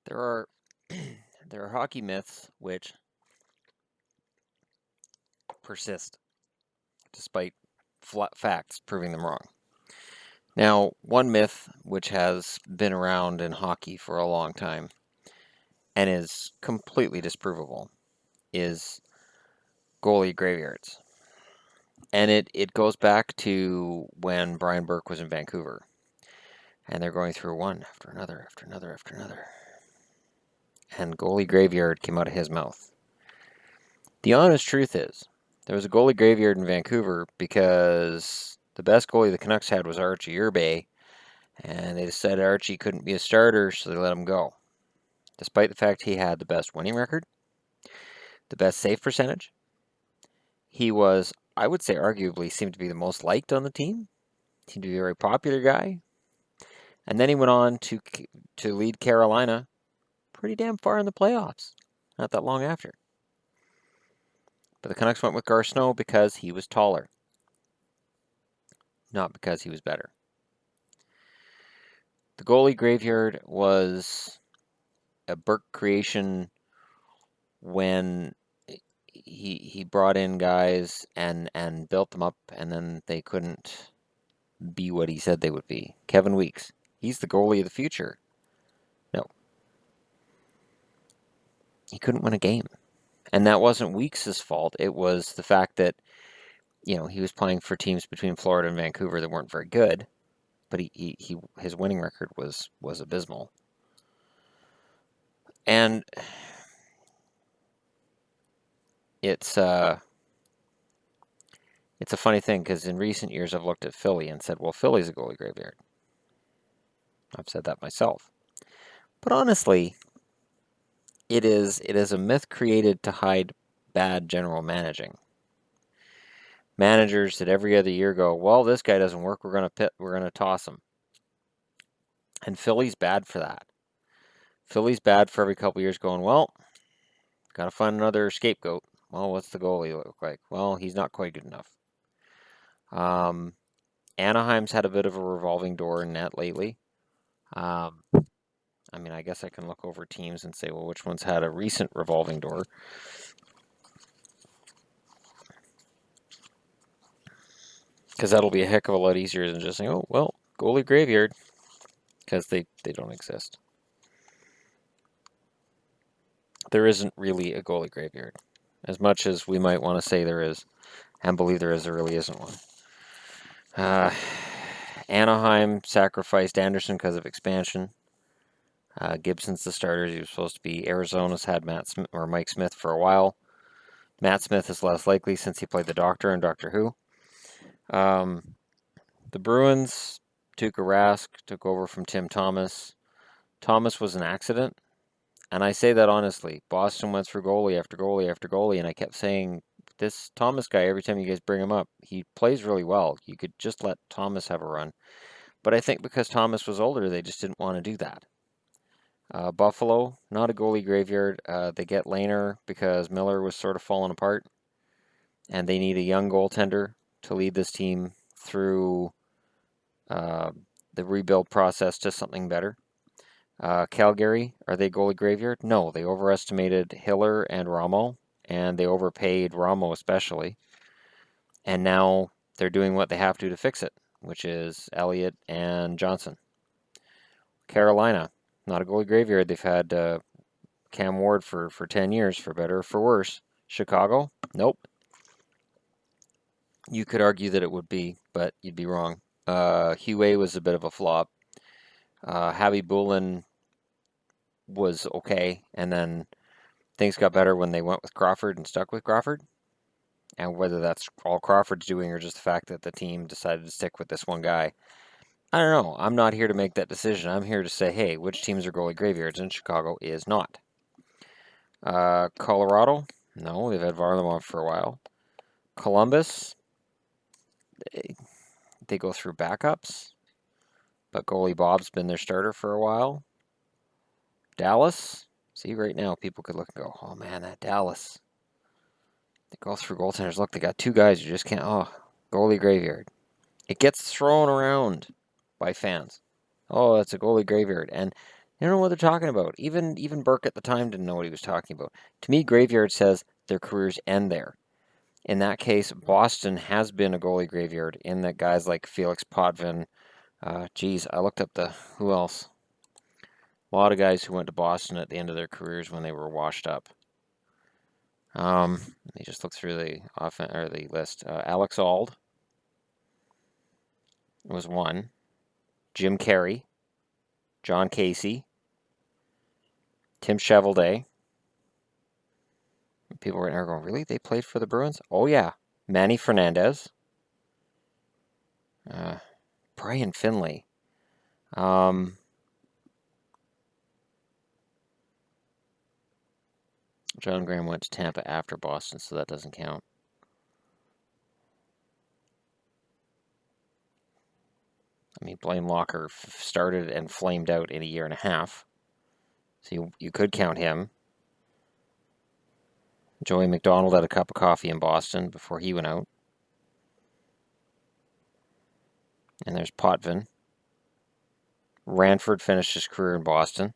There are there are hockey myths which persist despite facts proving them wrong. Now, one myth which has been around in hockey for a long time and is completely disprovable is goalie graveyards. And it goes back to when Brian Burke was in Vancouver. And they're going through one after another, after another, after another. And goalie graveyard came out of his mouth. The honest truth is, there was a goalie graveyard in Vancouver because the best goalie the Canucks had was Archie Urbay, and they decided Archie couldn't be a starter, so they let him go. Despite the fact he had the best winning record, the best save percentage, he was, I would say, arguably seemed to be the most liked on the team. Seemed to be a very popular guy. And then he went on to lead Carolina pretty damn far in the playoffs, not that long after. But the Canucks went with Gar Snow because he was taller, not because he was better. The goalie graveyard was a Burke creation when he brought in guys and built them up, and then they couldn't be what he said they would be. Kevin Weeks, he's the goalie of the future. No, he couldn't win a game, and that wasn't Weeks' fault. It was the fact that he was playing for teams between Florida and Vancouver that weren't very good, but his winning record was abysmal. And it's a funny thing because in recent years I've looked at Philly and said, well, Philly's a goalie graveyard. I've said that myself. But honestly, it is a myth created to hide bad general managing. Managers that every other year go, well, this guy doesn't work, we're going to toss him. And Philly's bad for that. Philly's bad for every couple years going, well, got to find another scapegoat. Well, what's the goalie look like? Well, he's not quite good enough. Anaheim's had a bit of a revolving door in net lately. I mean, I guess I can look over teams and say, well, which one's had a recent revolving door? Because that'll be a heck of a lot easier than just saying, oh, well, goalie graveyard. Because they don't exist. There isn't really a goalie graveyard. As much as we might want to say there is, and believe there really isn't one. Anaheim sacrificed Anderson because of expansion. Gibson's the starter. He was supposed to be. Arizona's had Mike Smith for a while. Matt Smith is less likely since he played the Doctor in Doctor Who. The Bruins, Tuukka Rask took over from Tim Thomas. Thomas was an accident, and I say that honestly. Boston went through goalie after goalie after goalie, and I kept saying, this Thomas guy, every time you guys bring him up, he plays really well. You could just let Thomas have a run. But I think because Thomas was older, they just didn't want to do that. Buffalo, not a goalie graveyard. They get Lehner because Miller was sort of falling apart, and they need a young goaltender to lead this team through the rebuild process to something better. Calgary, are they goalie graveyard? No, they overestimated Hiller and Ramo, and they overpaid Ramo especially. And now they're doing what they have to fix it, which is Elliott and Johnson. Carolina, not a goalie graveyard. They've had Cam Ward for 10 years, for better or for worse. Chicago, nope. You could argue that it would be, but you'd be wrong. Huey was a bit of a flop. Javi Bulin was okay, and then things got better when they went with Crawford and stuck with Crawford. And whether that's all Crawford's doing or just the fact that the team decided to stick with this one guy, I don't know. I'm not here to make that decision. I'm here to say, hey, which teams are goalie graveyards, and Chicago is not. Colorado, no, they've had Varlamov for a while. Columbus, they go through backups, but goalie Bob's been their starter for a while. Dallas, see, right now people could look and go, oh man, that Dallas. They go through goaltenders. Look, they got two guys you just can't, goalie graveyard. It gets thrown around by fans. Oh, it's a goalie graveyard. And They don't know what they're talking about. Even Burke at the time didn't know what he was talking about. To me, graveyard says their careers end there. In that case, Boston has been a goalie graveyard in that guys like Felix Potvin. Geez, I looked up who else. A lot of guys who went to Boston at the end of their careers when they were washed up. Let me just look through the list. Alex Auld was one. Jim Carey, John Casey, Tim Chevelday. People right now are going, really? They played for the Bruins? Oh yeah, Manny Fernandez, Brian Finley. John Graham went to Tampa after Boston, so that doesn't count. I mean, Blaine Locker started and flamed out in a year and a half, so you could count him. Joey McDonald had a cup of coffee in Boston before he went out. And there's Potvin. Ranford finished his career in Boston.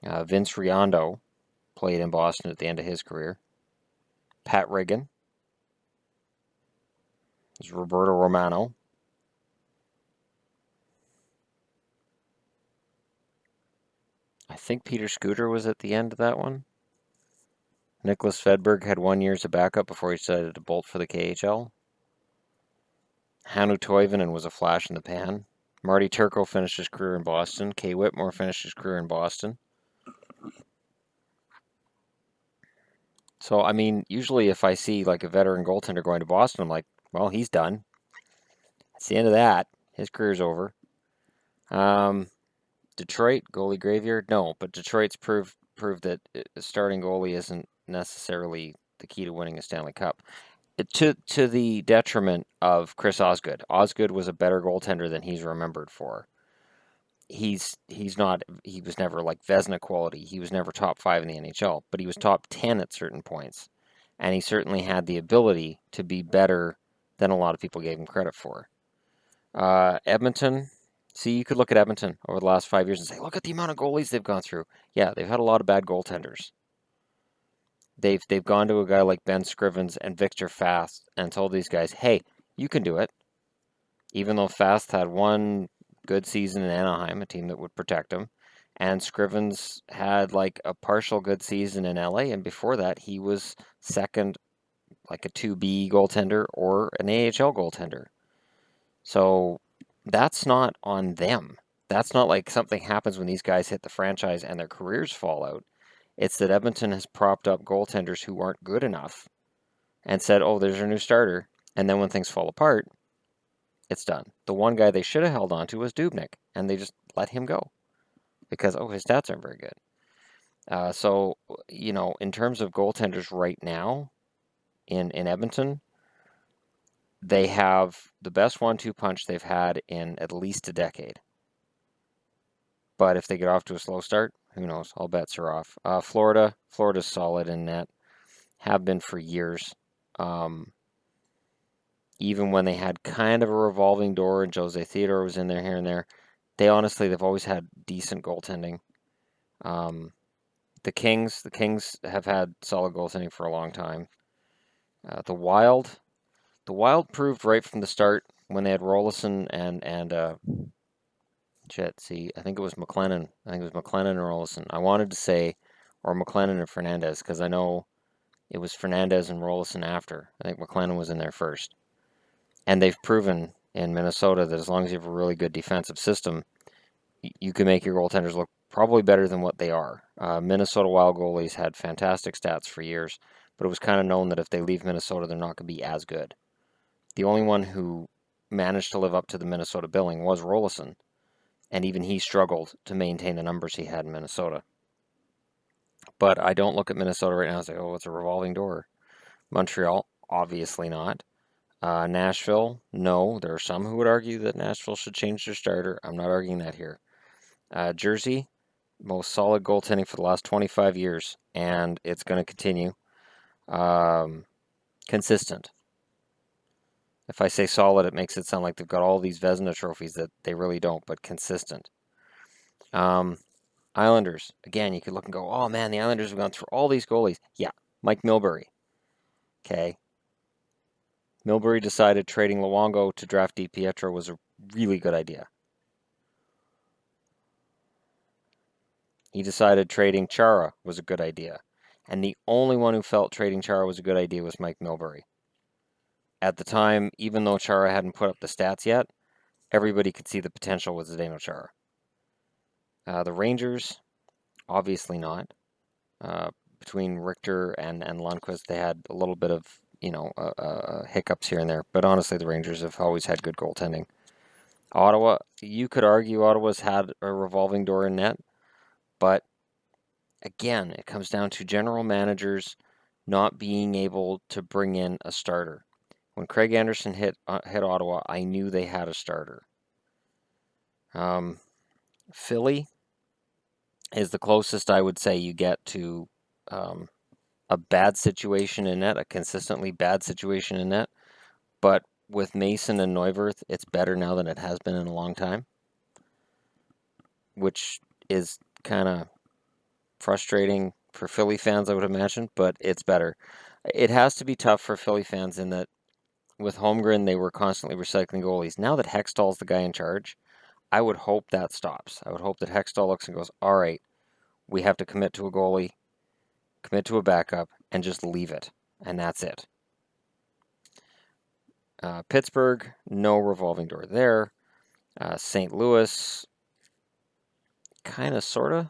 Vince Riondo played in Boston at the end of his career. Pat Riggin. There's Roberto Romano. I think Peter Scooter was at the end of that one. Nicholas Fedberg had 1 year as a backup before he decided to bolt for the KHL. Hannu Toivonen was a flash in the pan. Marty Turco finished his career in Boston. Kay Whitmore finished his career in Boston. So, I mean, usually if I see like a veteran goaltender going to Boston, I'm like, well, he's done. That's the end of that. His career's over. Detroit, goalie graveyard? No, but Detroit's proved that a starting goalie isn't necessarily the key to winning a Stanley Cup. To the detriment of Chris Osgood. Osgood was a better goaltender than he's remembered for. He was never like Vezina quality. He was never top 5 in the NHL, but he was top 10 at certain points. And he certainly had the ability to be better than a lot of people gave him credit for. Edmonton, see, you could look at Edmonton over the last 5 years and say, look at the amount of goalies they've gone through. Yeah, they've had a lot of bad goaltenders. They've gone to a guy like Ben Scrivens and Victor Fast and told these guys, hey, you can do it. Even though Fast had one good season in Anaheim, a team that would protect him, and Scrivens had like a partial good season in LA, and before that he was second, like a 2B goaltender or an AHL goaltender. So that's not on them. That's not like something happens when these guys hit the franchise and their careers fall out. It's that Edmonton has propped up goaltenders who aren't good enough and said, oh, there's our new starter. And then when things fall apart, it's done. The one guy they should have held on to was Dubnyk, and they just let him go because, oh, his stats aren't very good. So, in terms of goaltenders right now in Edmonton, they have the best 1-2 punch they've had in at least a decade. But if they get off to a slow start, who knows? All bets are off. Florida's solid in net, have been for years. Even when they had kind of a revolving door and Jose Theodore was in there here and there, they've always had decent goaltending. The Kings have had solid goaltending for a long time. The Wild proved right from the start when they had Rolison and I think it was McLennan. I think it was McLennan and Rolison. I wanted to say, or McLennan and Fernandez, because I know it was Fernandez and Rolison after. I think McLennan was in there first. And they've proven in Minnesota that as long as you have a really good defensive system, you can make your goaltenders look probably better than what they are. Minnesota Wild goalies had fantastic stats for years, but it was kind of known that if they leave Minnesota, they're not going to be as good. The only one who managed to live up to the Minnesota billing was Rolison, and even he struggled to maintain the numbers he had in Minnesota. But I don't look at Minnesota right now and say, oh, it's a revolving door. Montreal, obviously not. Nashville, no. There are some who would argue that Nashville should change their starter. I'm not arguing that here. Jersey, most solid goaltending for the last 25 years, and it's going to continue. Consistent. If I say solid, it makes it sound like they've got all these Vezina trophies that they really don't, but consistent. Islanders, again, you could look and go, oh man, the Islanders have gone through all these goalies. Yeah, Mike Milbury. Okay. Milbury decided trading Luongo to draft DiPietro was a really good idea. He decided trading Chara was a good idea. And the only one who felt trading Chara was a good idea was Mike Milbury. At the time, even though Chara hadn't put up the stats yet, everybody could see the potential with Zdeno Chara. The Rangers, obviously not. Between Richter and Lundqvist, they had a little bit of, hiccups here and there. But honestly, the Rangers have always had good goaltending. Ottawa, you could argue Ottawa's had a revolving door in net, but again, it comes down to general managers not being able to bring in a starter. When Craig Anderson hit Ottawa, I knew they had a starter. Philly is the closest I would say you get to a bad situation in net, a consistently bad situation in net. But with Mason and Neuwirth, it's better now than it has been in a long time, which is kind of frustrating for Philly fans, I would imagine, but it's better. It has to be tough for Philly fans in that with Holmgren, they were constantly recycling goalies. Now that Hextall's the guy in charge, I would hope that stops. I would hope that Hextall looks and goes, all right, we have to commit to a goalie, commit to a backup, and just leave it. And that's it. Pittsburgh, no revolving door there. St. Louis, kind of, sort of.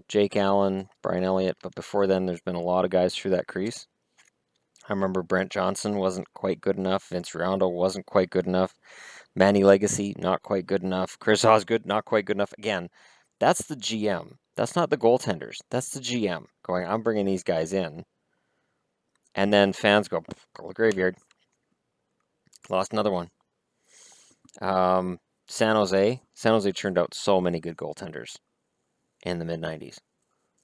Jake Allen, Brian Elliott, but before then, there's been a lot of guys through that crease. I remember Brent Johnson wasn't quite good enough. Vince Rondo wasn't quite good enough. Manny Legacy, not quite good enough. Chris Osgood, not quite good enough. Again, that's the GM. That's not the goaltenders. That's the GM going, I'm bringing these guys in. And then fans go the graveyard. Lost another one. San Jose. San Jose churned out so many good goaltenders in the mid-90s.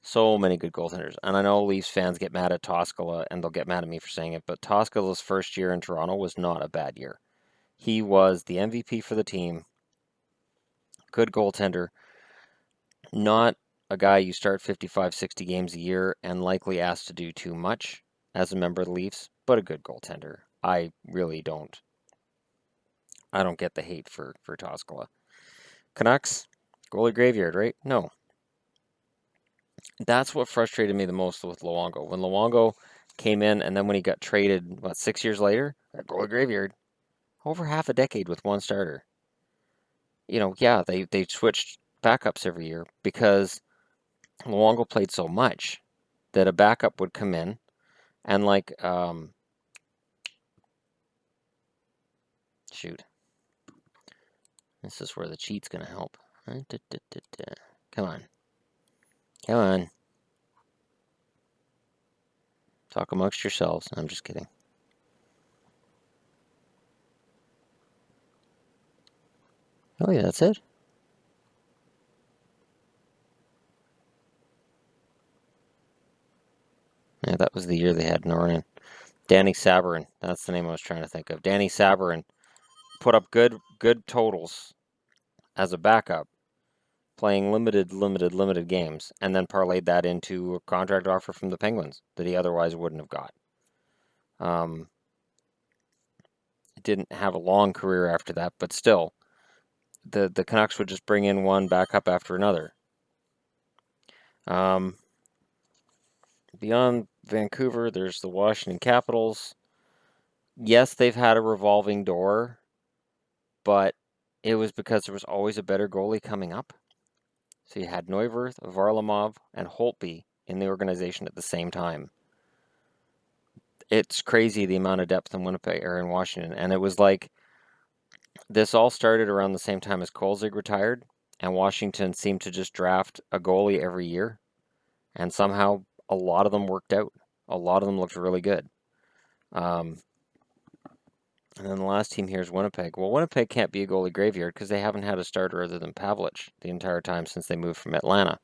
So many good goaltenders. And I know Leafs fans get mad at Toskala, and they'll get mad at me for saying it, but Toskala's first year in Toronto was not a bad year. He was the MVP for the team. Good goaltender. Not a guy you start 55, 60 games a year and likely asked to do too much as a member of the Leafs, but a good goaltender. I really don't. I don't get the hate for Toskala. Canucks, goalie graveyard, right? No. That's what frustrated me the most with Luongo. When Luongo came in and then when he got traded, 6 years later? Goalie graveyard. Over half a decade with one starter. Yeah, they switched backups every year because Luongo played so much that a backup would come in and shoot. This is where the cheat's going to help. Come on. Come on. Talk amongst yourselves. I'm just kidding. Oh yeah, that's it. Yeah, that was the year they had Norin. Danny Sabarin. That's the name I was trying to think of. Danny Sabarin put up good totals as a backup, playing limited games, and then parlayed that into a contract offer from the Penguins that he otherwise wouldn't have got. Didn't have a long career after that, but still, the Canucks would just bring in one backup after another. Beyond Vancouver, there's the Washington Capitals. Yes, they've had a revolving door, but it was because there was always a better goalie coming up. So you had Neuwirth, Varlamov, and Holtby in the organization at the same time. It's crazy the amount of depth in Winnipeg or in Washington. And it was like this all started around the same time as Kolzig retired, and Washington seemed to just draft a goalie every year. And somehow a lot of them worked out. A lot of them looked really good. And then the last team here is Winnipeg. Well, Winnipeg can't be a goalie graveyard because they haven't had a starter other than Pavlich the entire time since they moved from Atlanta.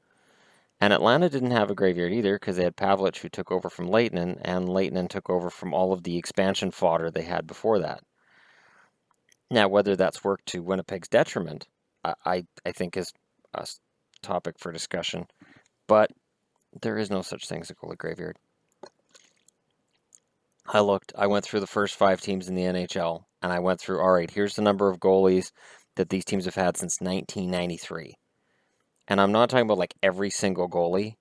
And Atlanta didn't have a graveyard either because they had Pavlich who took over from Lehtinen, and Lehtinen took over from all of the expansion fodder they had before that. Now, whether that's worked to Winnipeg's detriment, I think is a topic for discussion. But there is no such thing as a goalie graveyard. I went through the first 5 teams in the NHL, and I went through, all right, here's the number of goalies that these teams have had since 1993. And I'm not talking about like every single goalie.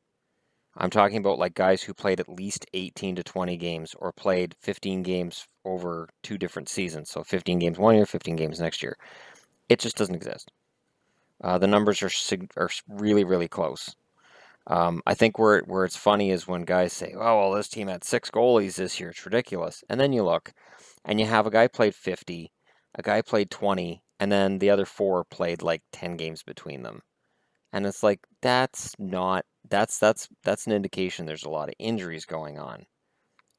I'm talking about like guys who played at least 18 to 20 games or played 15 games over 2 different seasons. So 15 games one year, 15 games next year. It just doesn't exist. The numbers are really, really close. I think where it's funny is when guys say, "Oh, well, this team had 6 goalies this year. It's ridiculous." And then you look, and you have a guy played 50, a guy played 20, and then the other 4 played like 10 games between them. And it's like that's an indication there's a lot of injuries going on,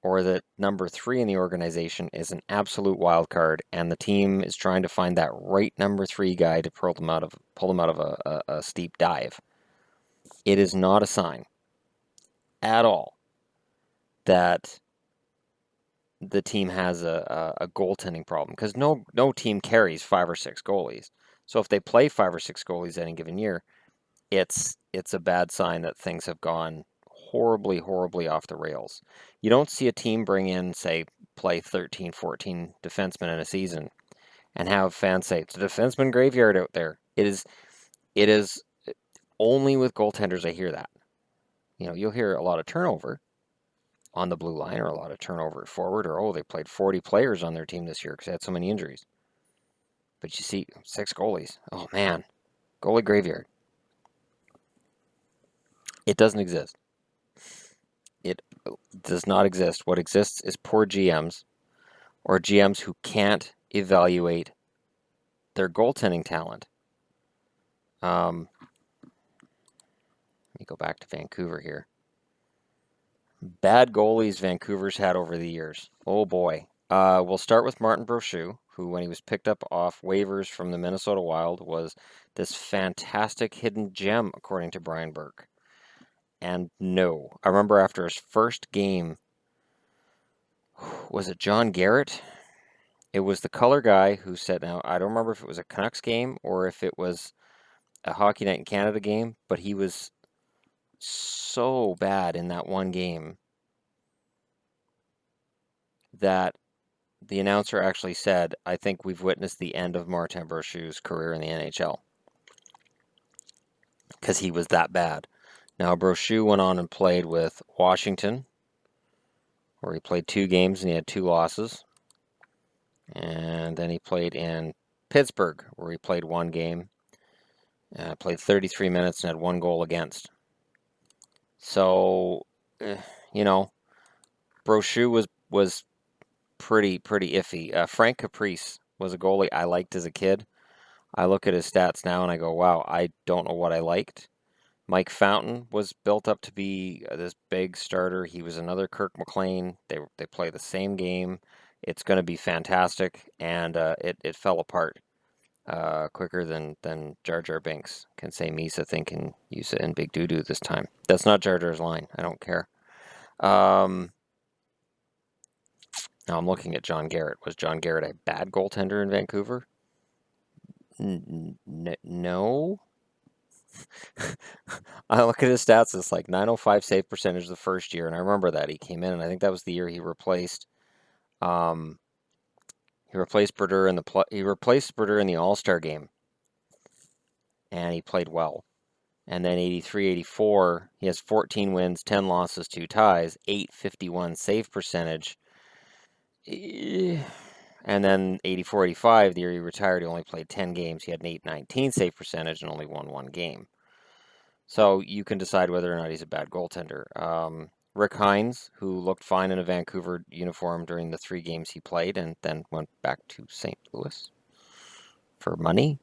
or that number 3 in the organization is an absolute wild card, and the team is trying to find that right number 3 guy to pull them out of a steep dive. It is not a sign at all that the team has a goaltending problem, because no team carries 5 or 6 goalies. So if they play 5 or 6 goalies any given year, it's a bad sign that things have gone horribly, horribly off the rails. You don't see a team bring in, say, play 13, 14 defensemen in a season and have fans say it's a defenseman graveyard out there. It is only with goaltenders I hear that. You'll hear a lot of turnover on the blue line, or a lot of turnover forward, or, oh, they played 40 players on their team this year because they had so many injuries. But you see 6 goalies. Oh, man. Goalie graveyard. It doesn't exist. It does not exist. What exists is poor GMs, or GMs who can't evaluate their goaltending talent. Let me go back to Vancouver here. Bad goalies Vancouver's had over the years. Oh boy. We'll start with Martin Brochu, who, when he was picked up off waivers from the Minnesota Wild, was this fantastic hidden gem, according to Brian Burke. And no, I remember after his first game, was it John Garrett? It was the color guy who said, now I don't remember if it was a Canucks game or if it was a Hockey Night in Canada game, but he was so bad in that one game that the announcer actually said, I think we've witnessed the end of Martin Brochu's career in the NHL, because he was that bad. Now, Brochu went on and played with Washington, where he played 2 games and he had 2 losses. And then he played in Pittsburgh, where he played 1 game, played 33 minutes and had 1 goal against. So, Brochu was pretty iffy. Frank Caprice was a goalie I liked as a kid. I look at his stats now and I go, wow, I don't know what I liked. Mike Fountain was built up to be this big starter. He was another Kirk McLean. They play the same game. It's going to be fantastic, and it fell apart quicker than Jar Jar Binks can say Misa thing can use it in Big Doo Doo this time. That's not Jar Jar's line. I don't care. Now I'm looking at John Garrett. Was John Garrett a bad goaltender in Vancouver? No. I look at his stats. It's like 905 save percentage the first year, and I remember that he came in, and I think that was the year he replaced. He replaced Berder in the All-Star game, and he played well. And then 83, 84, he has 14 wins, 10 losses, 2 ties, 851 save percentage. And then 84, 85, the year he retired, he only played 10 games. He had an 819 save percentage and only won 1 game. So you can decide whether or not he's a bad goaltender. Rick Hines, who looked fine in a Vancouver uniform during the 3 games he played and then went back to St. Louis for money.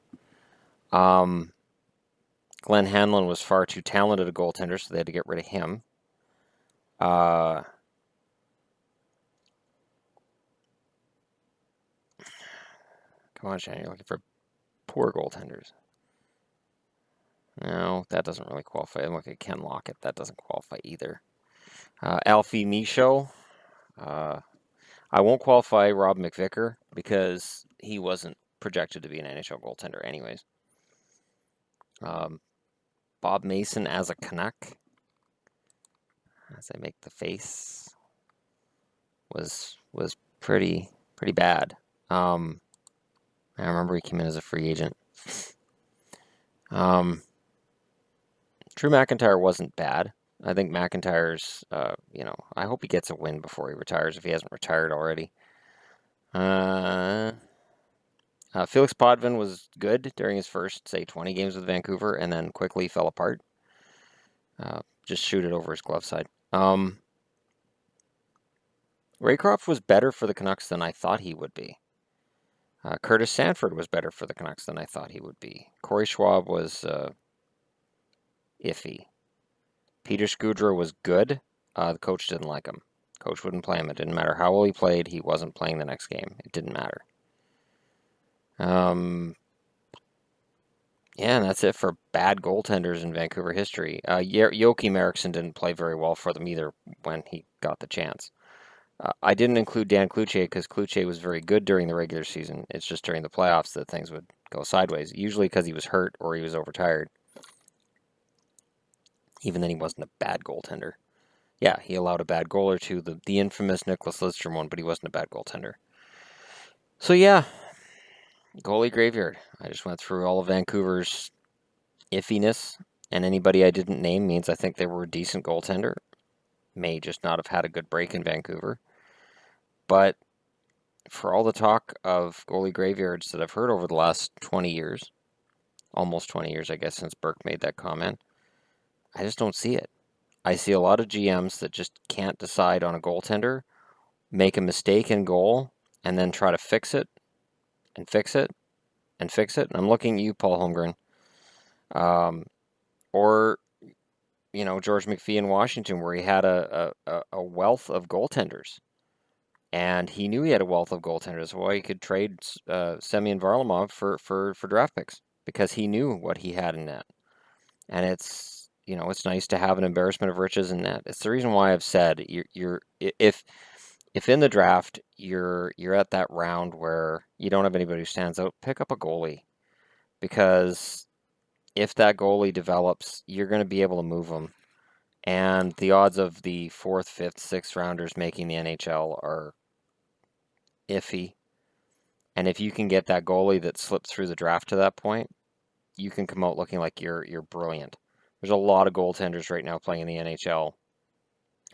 Glenn Hanlon was far too talented a goaltender, so they had to get rid of him. Come on, Shannon, you're looking for poor goaltenders. No, that doesn't really qualify. I'm looking at Ken Lockett. That doesn't qualify either. Alfie Michaud. I won't qualify Rob McVicker because he wasn't projected to be an NHL goaltender anyways. Bob Mason as a Canuck, as I make the face, was pretty bad. I remember he came in as a free agent. Drew McIntyre wasn't bad. I think McIntyre's, I hope he gets a win before he retires if he hasn't retired already. Felix Potvin was good during his first, say, 20 games with Vancouver, and then quickly fell apart. Just shoot it over his glove side. Raycroft was better for the Canucks than I thought he would be. Curtis Sanford was better for the Canucks than I thought he would be. Corey Schwab was iffy. Peter Skudra was good. The coach didn't like him. Coach wouldn't play him. It didn't matter how well he played. He wasn't playing the next game. It didn't matter. Yeah, and that's it for bad goaltenders in Vancouver history. Joakim Eriksson didn't play very well for them either when he got the chance. I didn't include Dan Cloutier because Cloutier was very good during the regular season. It's just during the playoffs that things would go sideways, usually because he was hurt or he was overtired. Even then, he wasn't a bad goaltender. Yeah, he allowed a bad goal or two, the infamous Nicholas Lidstrom one, but he wasn't a bad goaltender. So yeah, goalie graveyard. I just went through all of Vancouver's iffiness, and anybody I didn't name means I think they were a decent goaltender. May just not have had a good break in Vancouver. But for all the talk of goalie graveyards that I've heard over the last 20 years, almost 20 years, I guess, since Burke made that comment, I just don't see it. I see a lot of GMs that just can't decide on a goaltender, make a mistake in goal, and then try to fix it, and fix it, and fix it. And I'm looking at you, Paul Holmgren. Or, George McPhee in Washington, where he had a wealth of goaltenders. And he knew he had a wealth of goaltenders. Well, he could trade Semyon Varlamov for draft picks because he knew what he had in net. And it's nice to have an embarrassment of riches in net. It's the reason why I've said if in the draft you're at that round where you don't have anybody who stands out, pick up a goalie, because if that goalie develops, you're going to be able to move them. And the odds of the 4th, 5th, 6th rounders making the NHL are iffy. And if you can get that goalie that slipped through the draft to that point, you can come out looking like you're brilliant. There's a lot of goaltenders right now playing in the NHL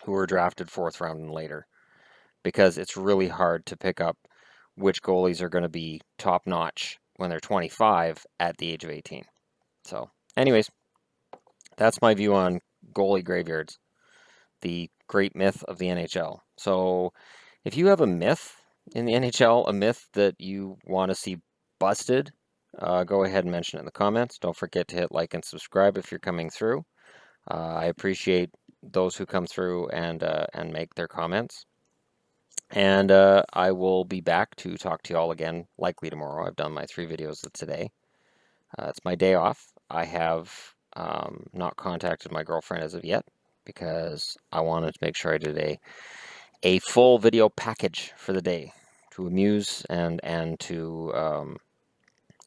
who were drafted 4th round and later, because it's really hard to pick up which goalies are going to be top notch when they're 25 at the age of 18. So, anyways, that's my view on goalie graveyards, the great myth of the NHL. So, if you have a myth in the NHL, a myth that you want to see busted, go ahead and mention it in the comments. Don't forget to hit like and subscribe if you're coming through. I appreciate those who come through and make their comments. And I will be back to talk to you all again, likely tomorrow. I've done my 3 videos of today. It's my day off. I have not contacted my girlfriend as of yet because I wanted to make sure I did a full video package for the day to amuse and to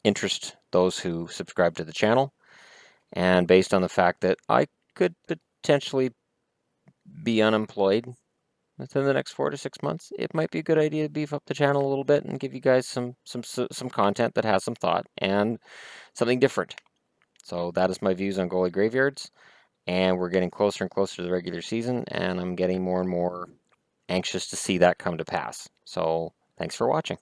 interest those who subscribe to the channel. And based on the fact that I could potentially be unemployed within the next 4 to 6 months, it might be a good idea to beef up the channel a little bit and give you guys some content that has some thought and something different. So that is my views on goalie graveyards, and we're getting closer and closer to the regular season, and I'm getting more and more anxious to see that come to pass. So thanks for watching.